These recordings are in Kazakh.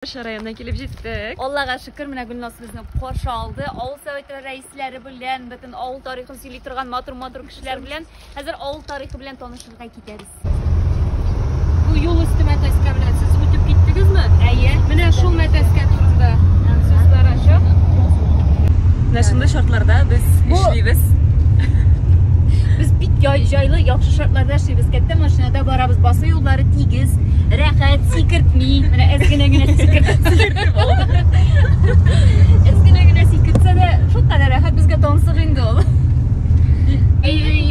Rayondan kelib jetdik. Allohga shukr, mana Gulnoz bizni qarshi oldi. Avul sovetlari raislari bilan, butun avul tarixini söyley turgan motor kishilar bilan hozir avul tarixi bilan tanishishga ketamiz. Bu yo'l usti mataska bilan siz o'tib ketdingizmi? Ayy. Mana shu mataska turida so'zlar shu. Mana shunday shartlarda biz ishlaymiz. Biz bit joyli, yaxshi shartlarda ishlaymiz. Katta mashinada boramiz, boshqa yo'llari tegiz, rahat, sikirtmay. Mana ozginagina sikirtib oldi. Ozginagina sikirtsa-da, shu qadar rahat bizga tomsiq endi u.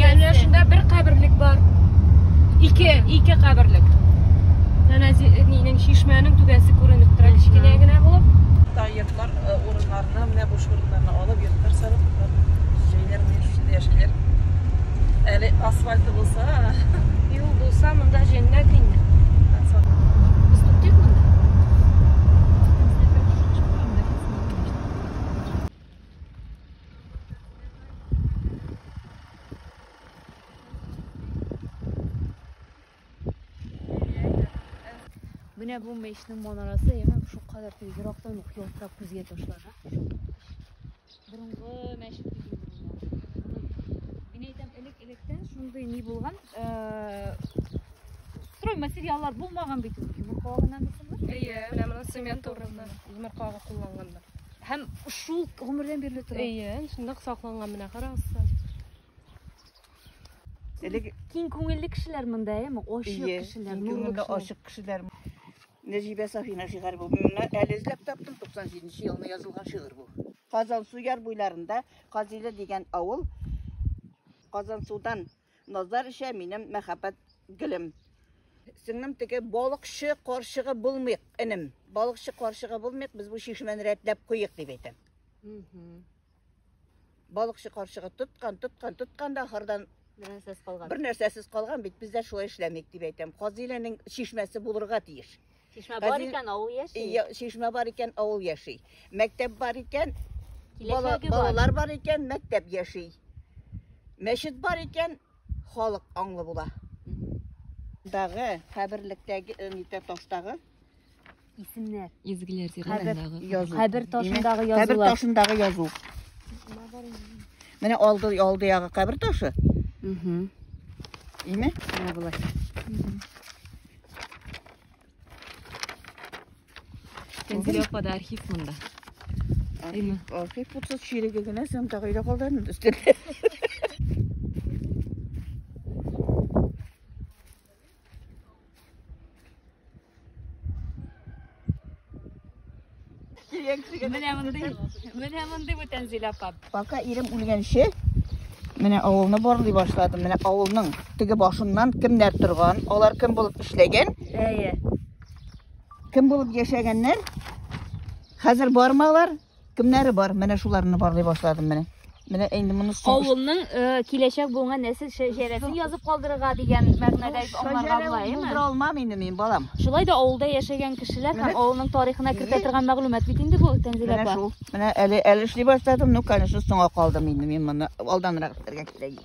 Yani shunda bir qabrlik bor. Ikki qabrlik. Mana shishmaning tugasi ko'rinib turadi, kichkinagina bo'lib. Yurtlar o'rinlarini, mana bo'sh o'rinlarni olib yurtlar salib joylar mevjud yashaylar. Eli asfaltı bo'lsa, Yo'l bo'lsa, bunda jannat endi. Biz tutdik bunda. Buna bu meşnin manarası hemen şu kadar yiroqdan yo'ltirab ko'zga tashladi. Burungi mesh Buni aytam elekdan shunday ne bo'lgan, stroy materiallar bo'lmagan bitim. Yumurqog'idan desinlar? Mana sement o'rnida yumurqog'i qo'llanganlar. Ham shu umrdan beri turadi. Shunday saqlangan mana qarasizlar. Keng ko'ngilli kishilar bunda, oshiq kishilar, nurli aşık kişiler. Necibe Safina şiir bu. Bunu el izlep taptım 97 yılında yazılgan şiir bu. Kazansuyer boylarında Kazile degen avul. Kazansudan nazar işe minem mehabbet gülüm. Singlim teki balıkçı karşığı bulmayık inim. Balıkçı karşığı bulmayık biz bu şişmeni redlep koyuk deyip etim. Balıkçı karşığı tutkan da ahırdan bir nersesiz kalgan bit bizler şuna işlemek deyip etim. Kazile'nin şişmesi bulurga deyir. Şişme var iken avul yaşayır. Şişme var iken avul yaşayır. Mektep var iken Kileşegi balalar var iken mektep yaşayır. Meşit var iken halk anlı bula. Dağı, kabirlikteki nite taşdağı İsimler. Ezgiler yazı. Kabir taşındağı Kabir yazılar. taşındağı yazı. Mene aldı yağı kabir taşı. İyi mi? Ne bular? Tenzilyopada arxiv bunda. Arxiv tutsa çiğrege gene sen tağıyla kaldırın üstüne. Mene bunday bu Tenzil apam. Baka irim ulgen şey. Mene avuluna borlay başladım. Mene avulның tigi başından kimler turgan, olar kim bulup işlegen, kim bulup yaşaganlar, hazır barmalar, kimleri bar. Mene şularını borlay başladım mene. Mene endi bunu Avulning kelajak bo'lgan nesil shajarasini yozib qoldirga degan ma'noda omlarga bo'laymi? Buldura olmam endi men balam. Shulay da avulda yashagan kishilar ham avulning tarixini kiritilgan ma'lumot bitindi bu Tenzil Mene apa. şu, mene eli işlay başladım. Nu конечно soňa kaldım endi men bunu aldanırak islerge kireyim.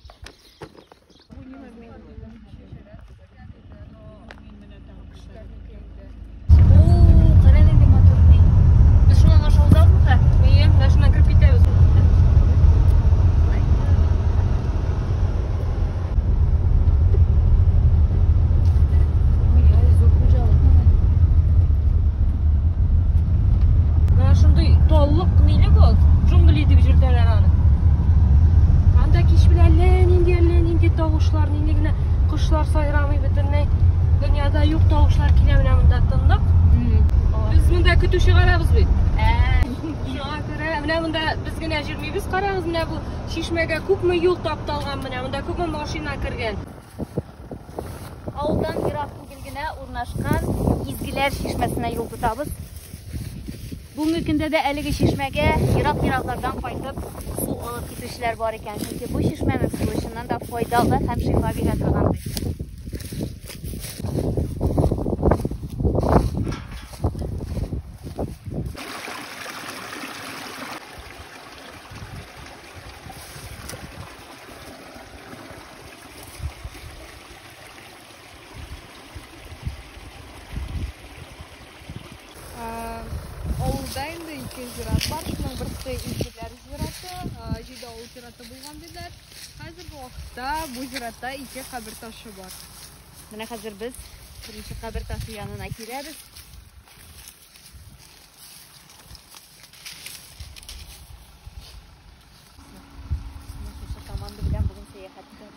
Qarang endi motorni. Biz shuni aşağıdamizmi? Mana shundan kirib ketamiz. Mana shunday tolliq nima bo'ldi? Jungli deb yurdilar ani. Anda kish bilan endi tovushlar, ningina qushlar sayramay bitirnay. Dunyoda yo'q tovushlar kelamina bunda tindiq. Biz bunda kutishga qaramiz bu. Shunga ko'ra mana bunda bizgina jirmaymiz, qaramiz mana bu shishmaga ko'pmi yo'l toptalgan, mana bunda ko'pmi mashina kirgan. Avuldan yiroqligina o'rnashgan izgilar shishmasine yo'l tutamiz. Bugungi kunda da haligi shishmaga yiroq-yiroqlardan qaytib suv olib ketishlar bor ekan. Chunki bu shishmaning suvi shundan da foydali ham shifoviy turgandir. 2 зират бар. Шуның берсе Инчеләр зираты, Җидавыл зираты булган диләр. Хәзер бу вакытта бу зиратта 2 кабер ташы бар. Менә хәзер без беренче кабер ташы янына киләбез. Шушы команда белән бүген сәяхәт итәбез.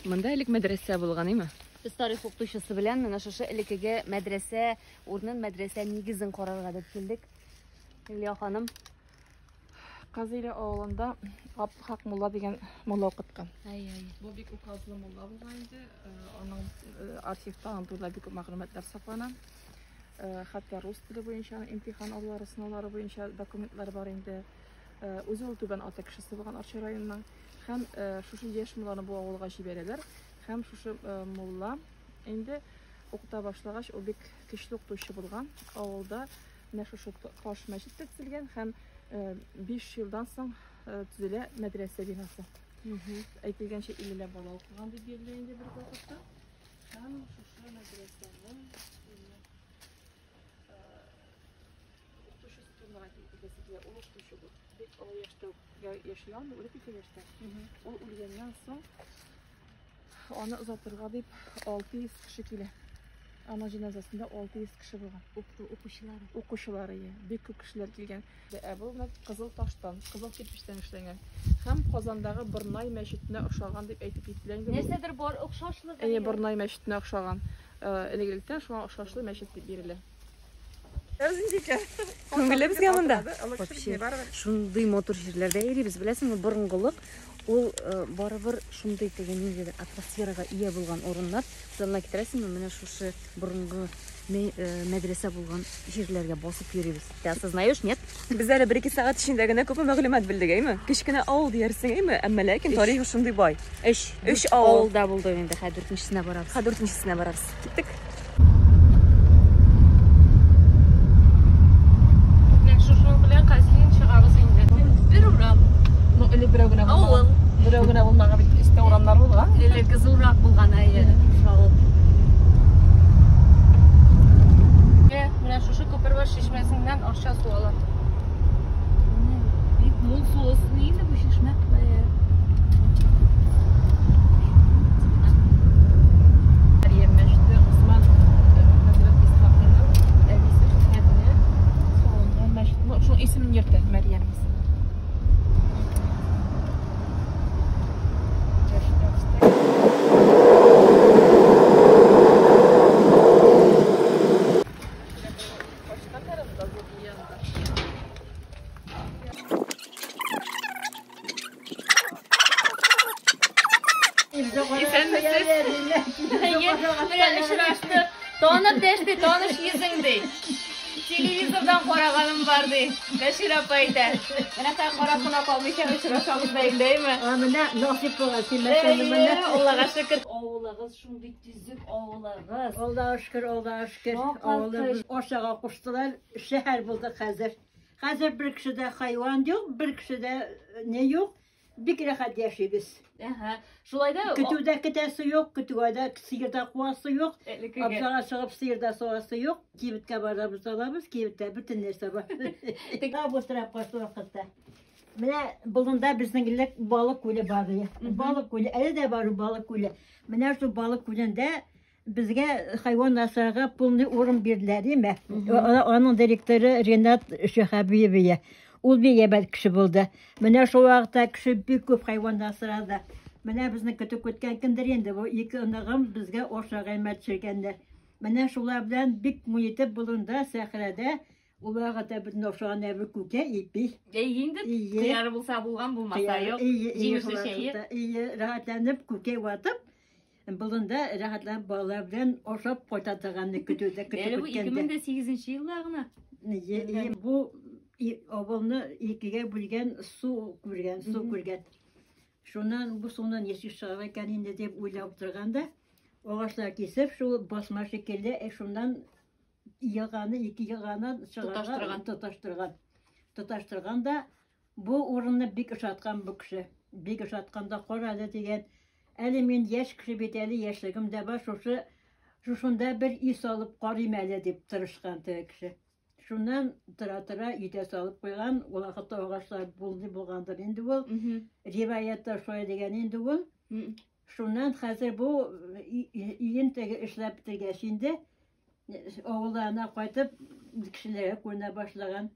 Монда элек мәдрәсә булган, име? Без тарих укытучысы белән менә шушы элеккеге мәдрәсә урынын, мәдрәсә нигезен карарга дип килдек. Илия ханым, Казыйля авылында Абдухак мулла дигән мулла укыткан. ай. Бу бик указлы мулла булган иде. Аның архивта аны турында бик күп мәгълүматлар саклана. Хәтта рус теле буенча имтихан алулары, сынаулары буенча документлар бар инде. Үзе ул түбән ата кешесе булган Арча районының. Һәм шушы яшь мулланы бу авылга җибәрәләр. Һәм шушы мулла инде укыта башлагач, ул бик көчле укытучы булган. Авылда менә шушы таш мәчет төзелгән һәм 5 елдан соң төзелә мәдрәсә бинасы. Әйтелгәнчә 50 бала укыган дип белә инде бер вакытта. Һәм шушы мәдрәсәнең укытучысы турында әйтелгән ул укытучы бу. Бик ул яшьтә яшәгән, үлеп яшьтә. Ул үлгәннән соң аны озатырга дип 600 кеше килә. Ана җеназасында 600 кеше булган. Укучылары, бик күп кешеләр килгән. Бу кызыл таштан, кызыл кирпечтән эшләнгән. Һәм Казандагы Борнай мәчетенә охшаган дип әйтеп киттеләр инде. Нәрсәдер бар охшашлык. Борнай мәчетенә охшаган. Элегелектән шуңа охшашлы мәчет дип бирелә. Күңелле безгә монда. Шундый мотор җирләрдә йөрибез, беләсеңме, борынгылык ул барыбер шундый дигән ниндидер атмосферага ия булган урыннар. Сәллә китерәсеңме, менә шушы борынгы мәдрәсә булган җирләргә басып йөрибез. Ты осознаешь, нет? Без әле 1-2 сәгать эчендә генә күп мәгълүмат белдек, әйме? Кечкенә авыл диярсең, әйме? Әмма ләкин тарихы шундый бай. 3 авылда булдык инде, хәзер 4-нчесенә барабыз. 4-нчесенә барабыз. Киттек. Шушы белән Казин чыгабыз инде. Бер урам. Ну, эле берәү генә булмаган. Берәү генә булмаган бит, истә урамнар булган. Эле кызылрак булган ае. Менә шушы күпер чишмәсеннән акча су ала. Бик мул сулы инде бу чишмә. Мәриям мәчете Усман хәзрәт Исхакның әбисе хәзрәтне салынган мәчет. Шуның исемен йөртә, Мәриям исеме. Tanıp deşti, tanış yüzündü. Televizordan karagaным vardı. Beşir apaydı. Bana sen karapına kalmışken uçuraşamız değil mi? Amına nasip olası Allah'a şükür. Oğulağız, şundik düzük oğulağız. Allah'a şükür. Oğulağız aşağı koştular. Şehir bulduk hazır. Hazır bir kişide hayvan yok, bir kişide ne yok. Bir rahat yaşayız. Şulayda Kütüğde kitası yok, kütüğde sıyırda kuvası yok. Abzağa çıkıp sıyırda soğası yok. Kivitke barabız alabız, kivitte bütün nerse var. Daha bu taraf koştu vakitte. Mene bulunda bizimkiler balık kule vardı. Balık kule, eli de var balık kule. Mene şu balık kulende bizge hayvan nasırga pulunu uğrum birdiler değil mi? Onun direktörü Renat Şehabiyeviye. Ул bir yebet kişi buldu. Mene şu vakitte kişi büyük köp hayvan nasırada. Mene bizden kötü kötken kindir endi. Bu iki ınağım bizge orşağı emet çirkenler. Mene şular bilen büyük muhiti bulundu Səhirədə. Ulağa bütün orşağın evi kuke ipi. İyiyindir. Kıyarı bulsa bulgan bulmasa yok. Cimrisi şeyi. İyi rahatlanıp kuke vatıp. Bulundu rahatlanıp bağlar bilen orşak koytatağını kütüde Bu 2008 yıllarına. Bu ovalını ikiye bölgen su kurgen. Şundan bu sondan yeşil şahırken indi deyip uylap durganda ağaçlar kesip şu basma şekilde şundan yağını iki yağını tutaştırgan. tutaştırganda bu orunni bek ışatkan bu kişi. Bek ışatkanda qoralı degen Әлі мен еш кіші бетәлі ешігімде бар, шушында бір үй салып қарым әлі деп тұрышқан кіші. Шуннан тұра-тұра үйде салып қойған, олақыты оғашлар болғандар енді ол. Риваятта шоя деген енді ол. Шуннан қазір бұл үйін ішләп бітіргешінде оғыларына қайтып кішілерге көріне башлаған.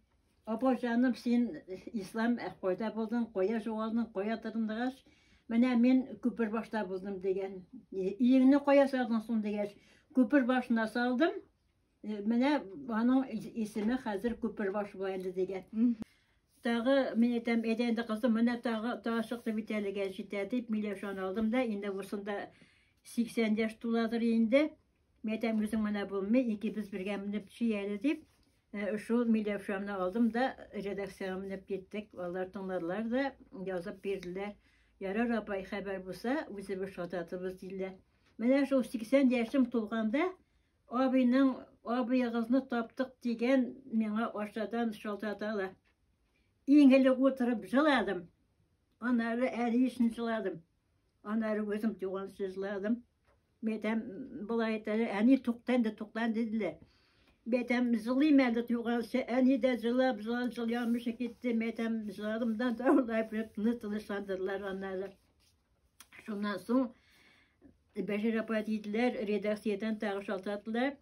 Апа жаным, сен ислам қойда болдың, қоя жоғалдың, қоя тұрындығаш. Менә мен күпер башта булдым деген. Иеңне кая салдың соң дигәч, күпер башына салдым. Менә аның исеме хәзер күпер баш була инде дигән. Тагы мен әйтәм, әйтәнде кызым, менә тагы чыкты бит әлегә җитә дип Миләүшән алдым да, инде бусында 80 яшь туладыр инде. Мен әйтәм, үзең менә булмый, икебез бергә менеп чияле дип, шул Миләүшәнне алдым да редакциягә менеп киттек. Алар тыңладылар да язып бирделәр. Ярар апай хәбәр булса, үзебез шататыбыз диләр. Менә шул 80 яшым тулганда, абыйыгызны таптык дигән миңа ашадан шалтаталар. Иң элек утырып җыладым. Аннары әле өчен җыладым. Аннары үзем туганчы җыладым. Мәдәм булай әйтәләр, әни туктан диделәр. Мәдәм җылыйм әле туганчы, әни дә җылап җылямыш китте. Мәдәм җыладымдан да бирепне тынычландырдылар аннары. Шуннан соң Бәшир апа диделәр, редакциядән тагы шалтатылар.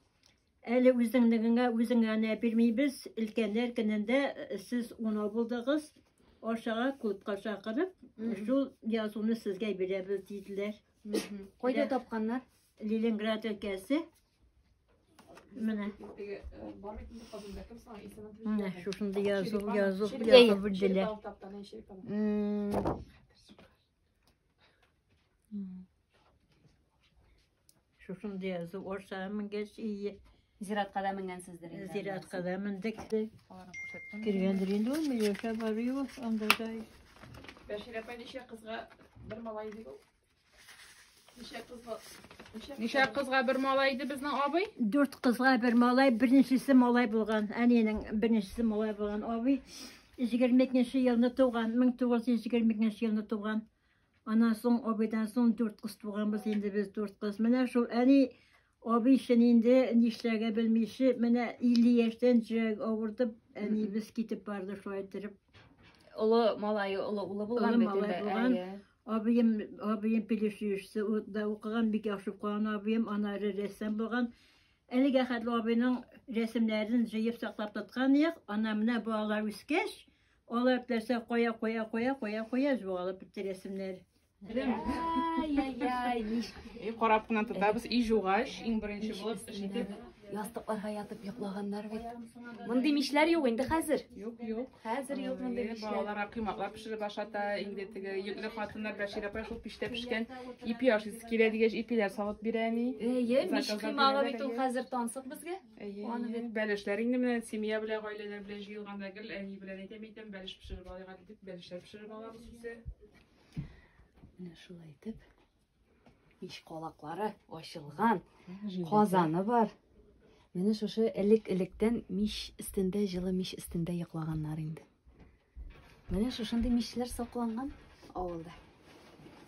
Әле үзеңнегеңә үзеңә бирмибез, илкәннәр көнендә сез уна булдыгыз, ашага клубка чакырып, шул язуны сезгә бирәбез диделәр. Кайда тапканнар? Ленинград өлкәсе. Менә. Шушында язып бирделәр. Шушында язып ашамын гәч ие. Зиратка да менгәнсездер инде. Зиратка да мендек. Киргәндер инде ул, Миләүшә барый ул, анда. Бәшир апа ничә кызга бер малай иде ул? Ничә кызга бер малай иде безнең абый? 4 кызга бер малай, беренчесе малай булган. Әнинең беренчесе малай булган абый 22нче елны туган, 1922нче елны туган. Аннан соң абыйдан соң 4 кыз туганбыз инде без 4 кыз. Менә шул әни абый өчен инде нишләргә белмичә, менә 50 яшьтән җирәк авыртып, әни без китеп барды шулай итеп. Улы малайы, улы булган бит инде. Абыйым пилешүчесе да укыган, бик яхшы укыган абыйым, анары рәссам булган. Әлегә хәтле абыйның рәсемнәрен җыеп саклап тоткан идек. Ана менә балалар үскәч, алар теләсә кая җуалып битте рәсемнәр. Карап кына тотабыз, и жугач, иң беренче булып җитеп. Ястыкларга ятып йоклаганнар бит. Мондый мишләр юк инде хәзер. Юк. Хәзер юк мондый мишләр. Балаларга кыймаклап пешереп ашата, инде теге йөкле хатыннар Бәшир апа шул пиштә пешкән ипи ашыйсы килә дигәч ипиләр салып бирә ни. Миш кыймагы бит ул хәзер тансык безгә. Аны бит бәлешләр инде менә семья белән, гаиләләр белән җыелганда гел әни белән әйтәм, бәлеш пешереп алырга дип, бәлешләр пешереп алабыз үзе. Менә шулай итеп, миш калаклары ачылган, казаны бар. Менә шушы элек-электән миш өстендә, җылы миш өстендә йоклаганнар инде. Менә шушындый мишләр сакланган авылда.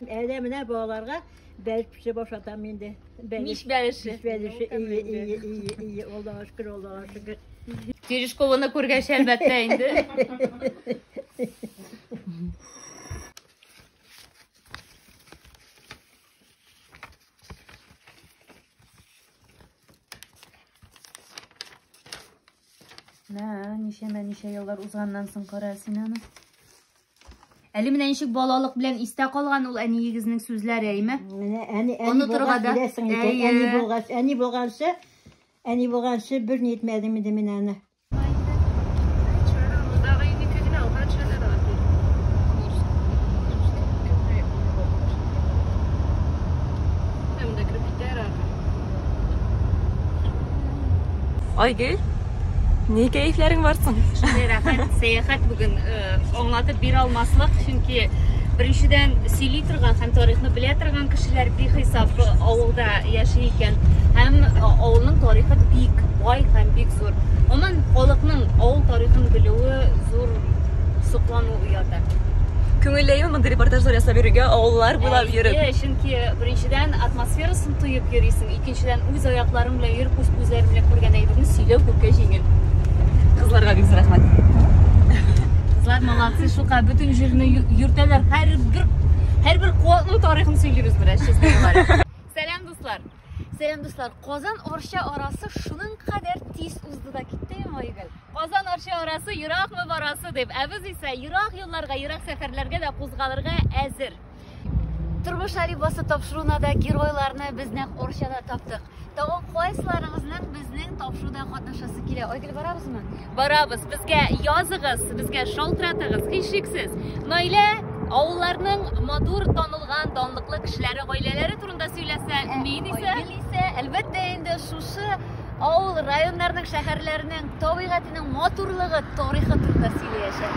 Әле менә балаларга бәлеш пешереп ашатам инде. Миш бәлеше. Ие, Аллаһка шөкер. Терешкованы күргәч әлбәттә инде. Ничә еллар узганнан соң кара син аны. Әле менә ничек балалык белән истә калган ул әниегезнең сүзләре, әйме? Менә әни булганчы бер ни әйтмәдем инде мин аны. Айгөл, не кәйфләрің барсың? Рәхәт, сәяхәт бүген аңлатып бир алмаслык, чөнки Birinchidan сөйли turgan һәм тарихны белә торган кешеләр бихисап авылда яши икән. Һәм авылның тарихы бик бай һәм бик зур. Оман халыкның авыл тарихын белүе зур соклану уята. Күңелләйме мондай репортажлар ясап йөрергә авыллар буйлап йөреп? Чөнки беренчедән атмосферасын тоеп йөрисең, икенчедән үз аякларың белән йөреп, үз күзләрең белән күргән әйберне сөйләү күпкә җиңел. Кызларга бик зур рәхмәт. Кызлар молодцы, шука бөтен җирне йөртәләр. Һәр бер куатның тарихын сөйлибез бераз чистәләр. Сәлам дуслар. Сәлам дуслар. Казан Арча арасы шуның кадәр тиз узды да китте Майгөл. Казан Арча арасы еракмы барасы дип, без исә ерак юлларга, ерак сәфәрләргә дә кузгалырга әзер. Тормыш алибасы тапшыруына да геройларны без нәкъ Арчада таптык. Тагын кайсыларыгызның безнең тапшыруда катнашасы килә? Айгөл, барабызмы? Барабыз. Безгә языгыз, безгә шалтыратыгыз, һичшиксез. Наилә авылларның матур танылган данлыклы кешеләре, гаиләләре турында сөйләсә, мин исә әлбәттә инде шушы авыл районнарның, шәһәрләрнең табигатының матурлыгы, тарихы турында сөйләячәк.